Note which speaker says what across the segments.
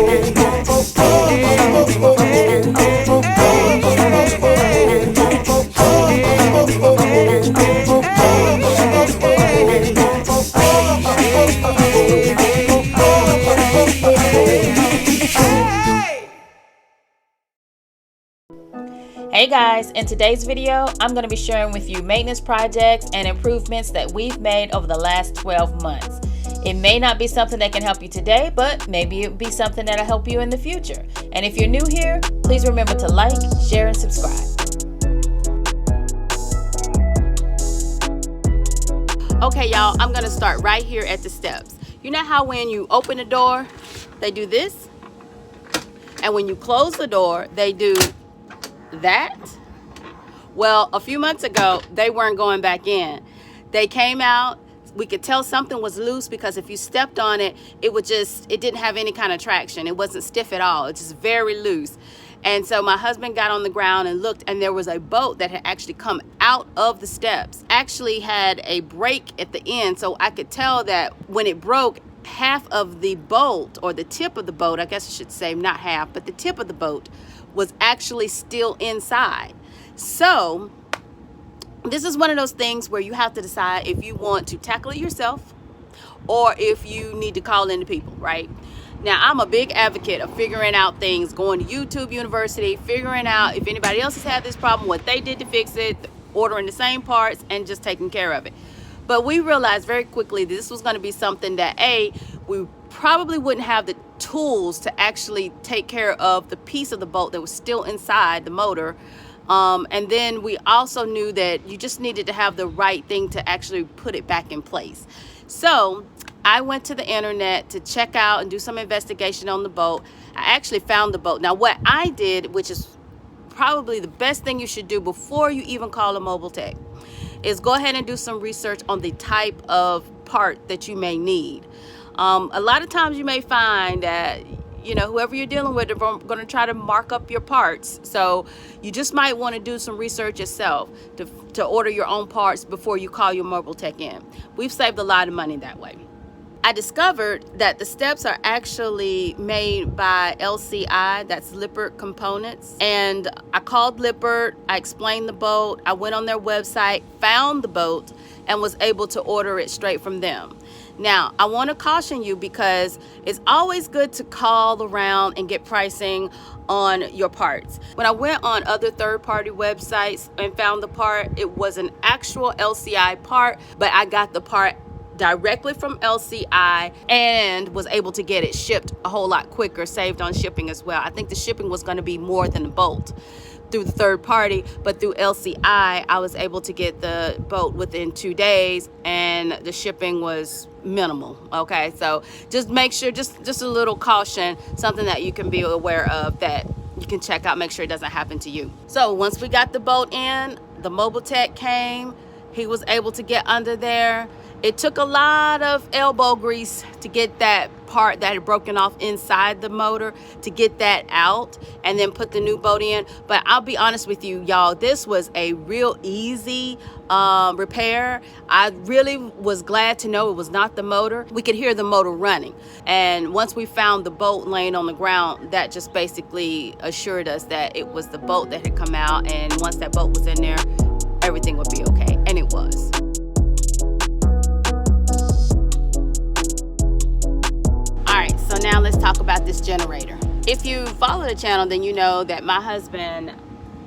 Speaker 1: Hey guys, in today's video, I'm going to be sharing with you maintenance projects and improvements that we've made over the last 12 months. It may not be something that can help you today, but maybe it will be something that'll help you in the future. And if you're new here, please remember to like, share, and subscribe. Okay, y'all, I'm going to start right here at the steps. You know how when you open the door, they do this? And when you close the door, they do that? Well, a few months ago, they weren't going back in. They came out. We could tell something was loose because if you stepped on it, it didn't have any kind of traction. It wasn't stiff at all. It's just very loose. And so my husband got on the ground and looked, and there was a bolt that had actually come out of the steps. Actually had a break at the end, so I could tell that when it broke, half of the bolt, or the tip of the bolt, I guess I should say, not half, but the tip of the bolt was actually still inside. So this is one of those things where you have to decide if you want to tackle it yourself or if you need to call in the people, right? Now, I'm a big advocate of figuring out things, going to YouTube University, figuring out if anybody else has had this problem, what they did to fix it, ordering the same parts, and just taking care of it. But we realized very quickly that this was going to be something that, we probably wouldn't have the tools to actually take care of the piece of the bolt that was still inside the motor. And then we also knew that you just needed to have the right thing to actually put it back in place. So I went to the internet to check out and do some investigation on the bolt. I actually found the bolt. Now, what I did, which is probably the best thing you should do before you even call a mobile tech, is go ahead and do some research on the type of part that you may need. A lot of times you may find that, whoever you're dealing with, they're going to try to mark up your parts. So you just might want to do some research yourself to order your own parts before you call your mobile tech in. We've saved a lot of money that way. I discovered that the steps are actually made by LCI, that's Lippert Components. And I called Lippert, I explained the bolt, I went on their website, found the bolt, and was able to order it straight from them. Now, I want to caution you because it's always good to call around and get pricing on your parts. When I went on other third-party websites and found the part, it was an actual LCI part, but I got the part directly from LCI and was able to get it shipped a whole lot quicker, saved on shipping as well. I think the shipping was going to be more than the bolt through the third party, but through LCI, I was able to get the bolt within 2 days, and the shipping was minimal. Okay, so just make sure, just a little caution, something that you can be aware of that you can check out, make sure it doesn't happen to you. So once we got the bolt in, the mobile tech came, he was able to get under there. It took a lot of elbow grease to get that part that had broken off inside the motor, to get that out and then put the new bolt in. But I'll be honest with you, y'all, this was a real easy repair. I really was glad to know it was not the motor. We could hear the motor running. And once we found the bolt laying on the ground, that just basically assured us that it was the bolt that had come out. And once that bolt was in there, everything would be okay. And it was. So now let's talk about this generator. If you follow the channel, then you know that my husband,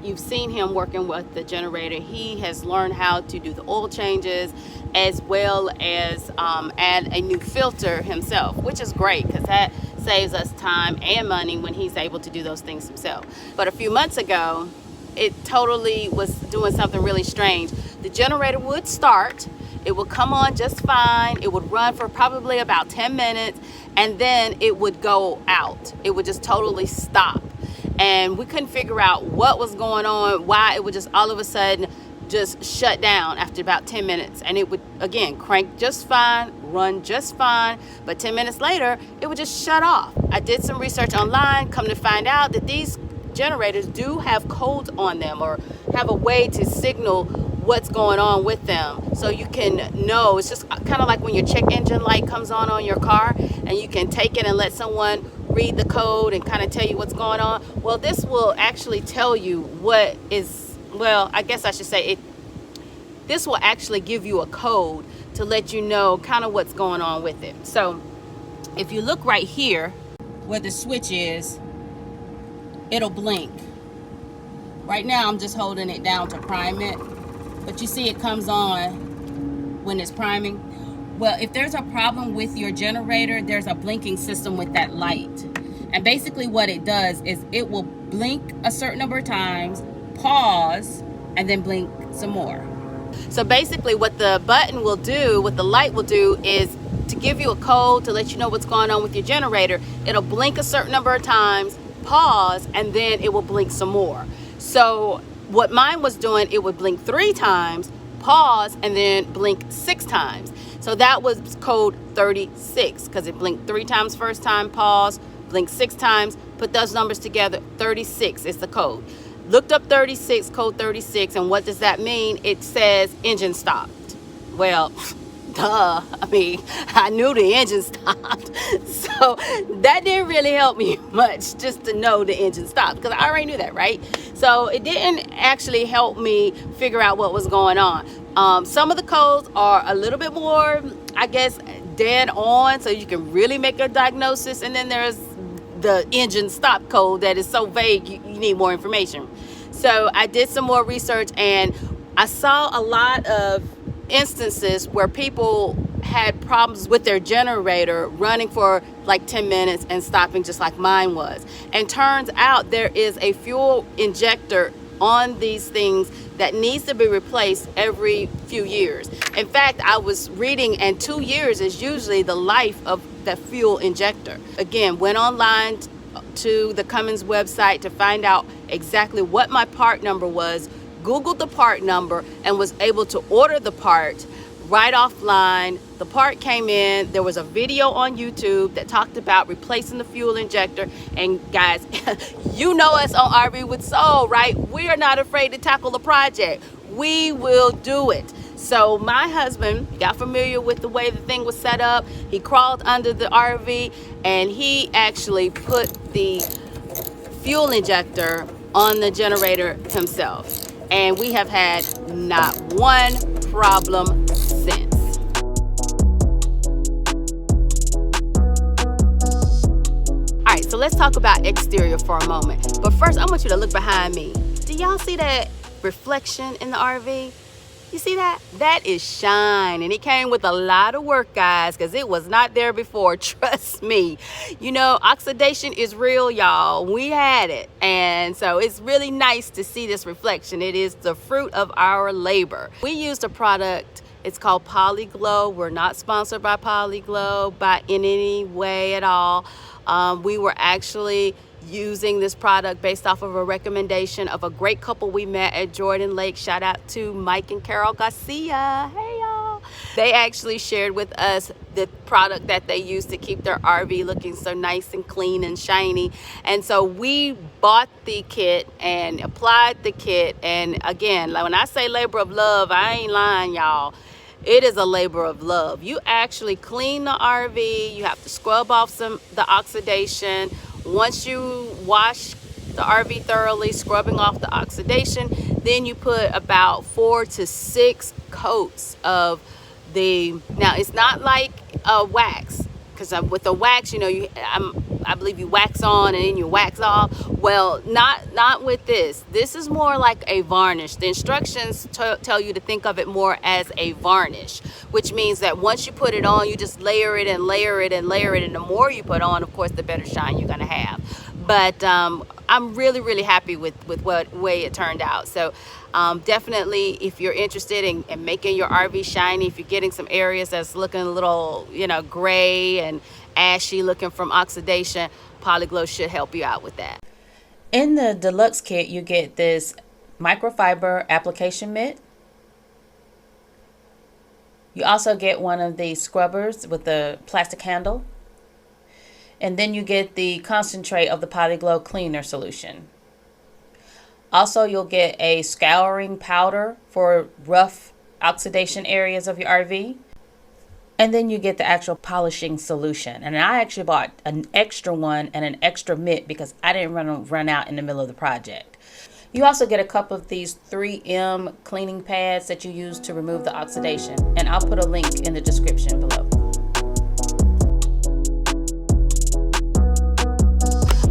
Speaker 1: you've seen him working with the generator. He has learned how to do the oil changes as well as add a new filter himself, which is great because that saves us time and money when he's able to do those things himself. But a few months ago, it totally was doing something really strange. The generator would start, it would come on just fine, it would run for probably about 10 minutes, and then it would go out. It would just totally stop. And we couldn't figure out what was going on, why it would just all of a sudden just shut down after about 10 minutes. And it would, again, crank just fine, run just fine, but 10 minutes later, it would just shut off. I did some research online, come to find out that these generators do have codes on them or have a way to signal what's going on with them, so you can know. It's just kind of like when your check engine light comes on your car, and you can take it and let someone read the code and kind of tell you what's going on. Well, this will actually tell you what is, well, I guess I should say it. This will actually give you a code to let you know kind of what's going on with it. So if you look right here where the switch is, it'll blink. Right now I'm just holding it down to prime it, but you see it comes on when it's priming. Well, if there's a problem with your generator, there's a blinking system with that light. And basically what it does is it will blink a certain number of times, pause, and then blink some more. So basically what the button will do, what the light will do, is to give you a code to let you know what's going on with your generator. It'll blink a certain number of times, pause, and then it will blink some more. So what mine was doing, it would blink 3 times, pause, and then blink 6 times. So that was code 36, because it blinked 3 times first time, pause, blink 6 times, put those numbers together, 36 is the code. Looked up 36, code 36, and what does that mean? It says engine stopped. Well, duh. I mean, I knew the engine stopped. So that didn't really help me much, just to know the engine stopped, because I already knew that, right? So it didn't actually help me figure out what was going on. Some of the codes are a little bit more, I guess, dead on, so you can really make a diagnosis. And then there's the engine stop code that is so vague, you need more information. So I did some more research, and I saw a lot of instances where people had problems with their generator running for like 10 minutes and stopping, just like mine was. And turns out there is a fuel injector on these things that needs to be replaced every few years. In fact, I was reading, and 2 years is usually the life of the fuel injector. Again, went online to the Cummins website to find out exactly what my part number was, Googled the part number, and was able to order the part right offline. The part came in. There was a video on YouTube that talked about replacing the fuel injector. And guys, you know us on RV with Soul, right? We are not afraid to tackle the project. We will do it. So my husband got familiar with the way the thing was set up. He crawled under the RV, and he actually put the fuel injector on the generator himself. And we have had not one problem since. All right, so let's talk about exterior for a moment. But first, I want you to look behind me. Do y'all see that reflection in the RV? You see that? That is shine, and it came with a lot of work, guys, because it was not there before. Trust me. You know, oxidation is real, y'all. We had it, and so it's really nice to see this reflection. It is the fruit of our labor. We used a product. It's called Polyglow. We're not sponsored by Polyglow in any way at all. We were actually using this product based off of a recommendation of a great couple we met at Jordan Lake. Shout out to Mike and Carol Garcia. Hey y'all. They actually shared with us the product that they use to keep their RV looking so nice and clean and shiny. And so we bought the kit and applied the kit. And again, like when I say labor of love, I ain't lying, y'all. It is a labor of love. You actually clean the RV. You have to scrub off the oxidation. Once you wash the RV thoroughly, scrubbing off the oxidation, then you put about 4 to 6 coats of now it's not like wax, because with the wax, you know, I believe you wax on and then you wax off. Well, not with this. This is more like a varnish. The instructions tell you to think of it more as a varnish, which means that once you put it on, you just layer it and layer it and layer it, and the more you put on, of course, the better shine you're gonna have. But I'm really, really happy with what way it turned out. So definitely, if you're interested in making your RV shiny, if you're getting some areas that's looking a little, you know, gray and ashy looking from oxidation, Polyglow should help you out with that. In the deluxe kit, you get this microfiber application mitt. You also get one of these scrubbers with the plastic handle. And then you get the concentrate of the Polyglow cleaner solution. Also, you'll get a scouring powder for rough oxidation areas of your RV. And then you get the actual polishing solution. And I actually bought an extra one and an extra mitt because I didn't run out in the middle of the project. You also get a couple of these 3M cleaning pads that you use to remove the oxidation. And I'll put a link in the description below.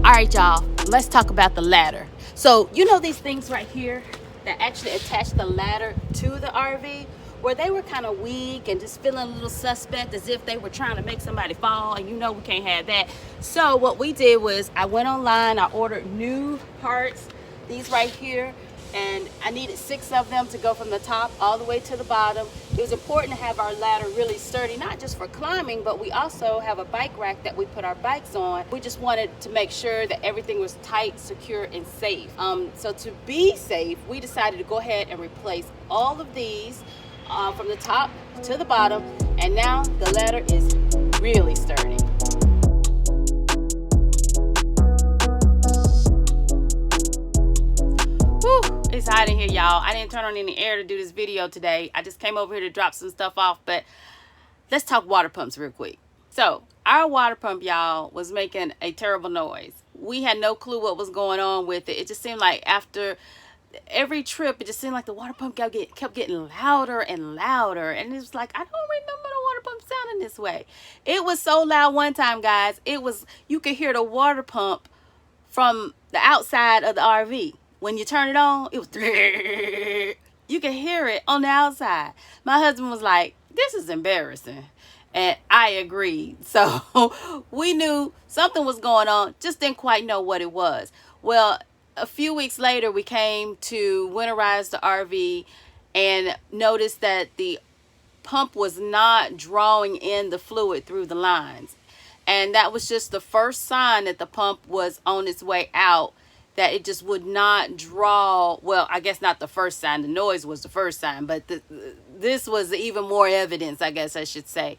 Speaker 1: All right, y'all, let's talk about the ladder. So you know these things right here that actually attach the ladder to the RV? Where they were kind of weak and just feeling a little suspect, as if they were trying to make somebody fall, and you know we can't have that. So what we did was I went online, I ordered new parts, these right here, and I needed 6 of them to go from the top all the way to the bottom. It was important to have our ladder really sturdy, not just for climbing, but we also have a bike rack that we put our bikes on. We just wanted to make sure that everything was tight, secure, and safe. So to be safe, we decided to go ahead and replace all of these from the top to the bottom, and now the ladder is really sturdy. Whew, it's hot in here, y'all. I didn't turn on any air to do this video today. I just came over here to drop some stuff off, but let's talk water pumps real quick. So our water pump, y'all, was making a terrible noise. We had no clue what was going on with it. It just seemed like after every trip, it just seemed like the water pump kept getting louder and louder, and it was like, I don't remember the water pump sounding this way. It was so loud one time, guys, you could hear the water pump from the outside of the RV. When you turn it on, it was you could hear it on the outside. My husband was like, this is embarrassing, and I agreed. So we knew something was going on, just didn't quite know what it was. Well, a few weeks later, we came to winterize the RV and noticed that the pump was not drawing in the fluid through the lines. And that was just the first sign that the pump was on its way out, that it just would not draw. Well, I guess not the first sign. The noise was the first sign, but this was even more evidence, I guess I should say,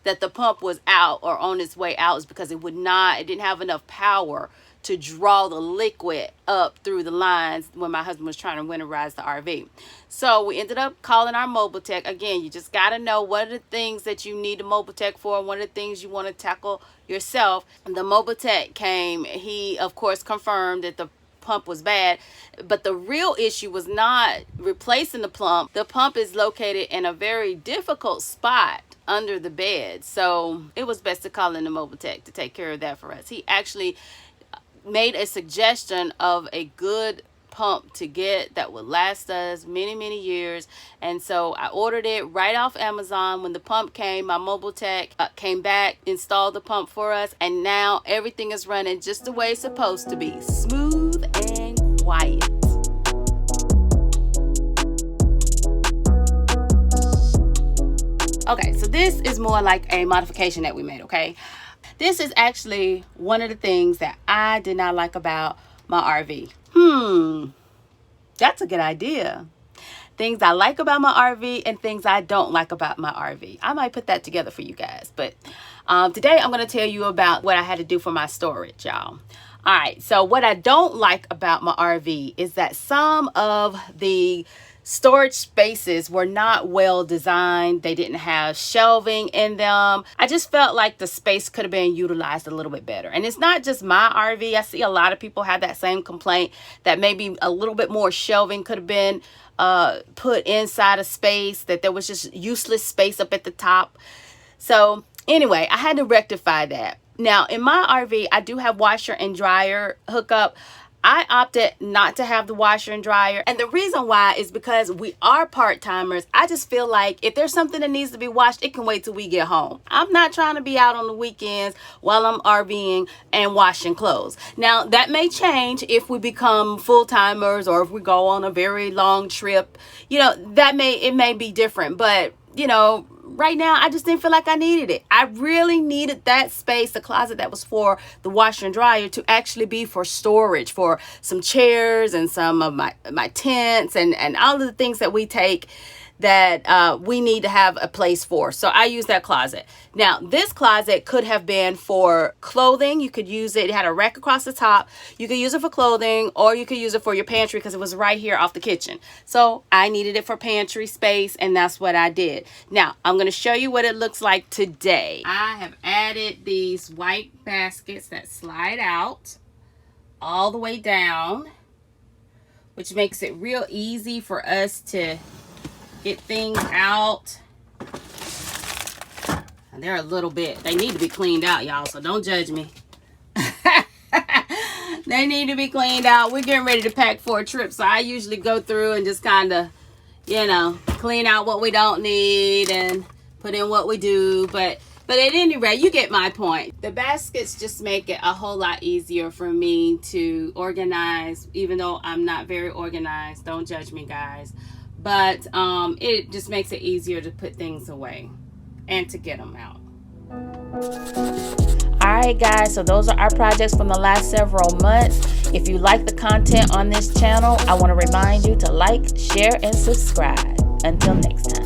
Speaker 1: that the pump was out or on its way out, is because it didn't have enough power to draw the liquid up through the lines when my husband was trying to winterize the RV. So we ended up calling our mobile tech. Again, you just got to know what are the things that you need a mobile tech for, and what are the things you want to tackle yourself. And the mobile tech came. He, of course, confirmed that the pump was bad, but the real issue was not replacing the pump. The pump is located in a very difficult spot under the bed, so it was best to call in the mobile tech to take care of that for us. He actually made a suggestion of a good pump to get that would last us many years, and so I ordered it right off Amazon. When the pump came, my mobile tech came back, installed the pump for us, and now everything is running just the way it's supposed to be, smooth and quiet. Okay, so this is more like a modification that we made, okay? This is actually one of the things that I did not like about my RV. That's a good idea. Things I like about my RV and things I don't like about my RV. I might put that together for you guys. But today I'm going to tell you about what I had to do for my storage, y'all. All right, so what I don't like about my RV is that some of the storage spaces were not well designed. They didn't have shelving in them. I just felt like the space could have been utilized a little bit better. And it's not just my RV. I see a lot of people have that same complaint, that maybe a little bit more shelving could have been put inside a space, that there was just useless space up at the top. So anyway, I had to rectify that. Now in my RV, I do have washer and dryer hookup. I opted not to have the washer and dryer. And the reason why is because we are part-timers. I just feel like if there's something that needs to be washed, it can wait till we get home. I'm not trying to be out on the weekends while I'm RVing and washing clothes. Now, that may change if we become full-timers or if we go on a very long trip. You know, it may be different. But, you know, right now, I just didn't feel like I needed it. I really needed that space, the closet that was for the washer and dryer, to actually be for storage, for some chairs and some of my tents and all of the things that we take that we need to have a place for. So I use that closet. Now, this closet could have been for clothing. You could use it. It had a rack across the top. You could use it for clothing, or you could use it for your pantry because it was right here off the kitchen. So I needed it for pantry space, and that's what I did. Now, I'm going to show you what it looks like today. I have added these white baskets that slide out all the way down, which makes it real easy for us to get things out. And they're a little bit, they need to be cleaned out, y'all, so don't judge me. They need to be cleaned out. We're getting ready to pack for a trip, so I usually go through and just kind of, you know, clean out what we don't need and put in what we do. But at any rate, you get my point. The baskets just make it a whole lot easier for me to organize, even though I'm not very organized. Don't judge me, guys. But it just makes it easier to put things away and to get them out. Alright guys, so those are our projects from the last several months. If you like the content on this channel, I want to remind you to like, share, and subscribe. Until next time.